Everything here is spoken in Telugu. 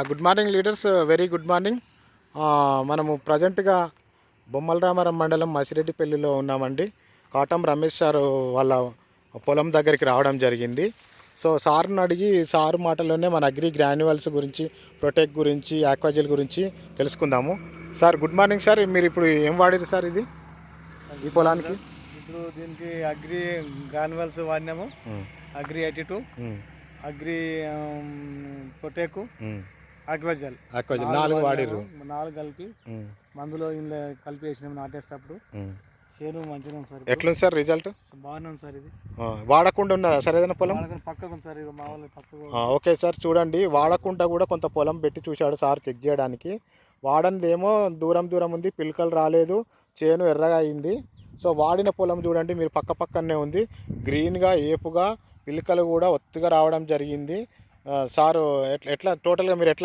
Good morning leaders, very good morning. మనము ప్రజెంట్గా బొమ్మల రామారం మండలం మసిరెడ్డిపల్లిలో ఉన్నామండి. కాటం రమేష్ సార్ వాళ్ళ పొలం దగ్గరికి రావడం జరిగింది. సో సార్ని అడిగి సార్ మాటల్లోనే మన అగ్రి గ్రాన్యువల్స్ గురించి, ప్రొటెక్ట్ గురించి, ఆక్వాజెల్ గురించి తెలుసుకుందాము. Sir good morning sir. మీరు ఇప్పుడు ఏం వాడారు సార్ ఇది ఈ పొలానికి? ఇప్పుడు దీనికి అగ్రి గ్రాన్యువల్స్ వాడినాము, అగ్రి 82, అగ్రి పొటేకు, ఆక్వాజెల్ 4 వాడిర్రు. 4 కలిపి మందులో ఇందులో కలిపి వేసినాము నాటేస్తప్పుడు. చేను మంచిగా ఉంది సార్. ఎట్లుంది సార్ రిజల్ట్? బాగానే ఉంది సార్. ఇది వాడకుండా ఉన్నదా సార్ ఏదైనా పొలం? పక్కకు ఉంది సార్, మా వాళ్ళు పక్కకు. ఓకే సార్, చూడండి వాడకుండా కూడా కొంత పొలం పెట్టి చూశాడు సార్ చెక్ చేయడానికి. వాడనిదేమో దూరం దూరం ఉంది, పిలకలు రాలేదు, చేను ఎర్రగా అయింది. సో వాడిన పొలం చూడండి మీరు, పక్క పక్కనే ఉంది, గ్రీన్గా ఏపుగా, పిలకలు కూడా ఒత్తుగా రావడం జరిగింది. సారు ఎట్లా టోటల్గా మీరు ఎట్లా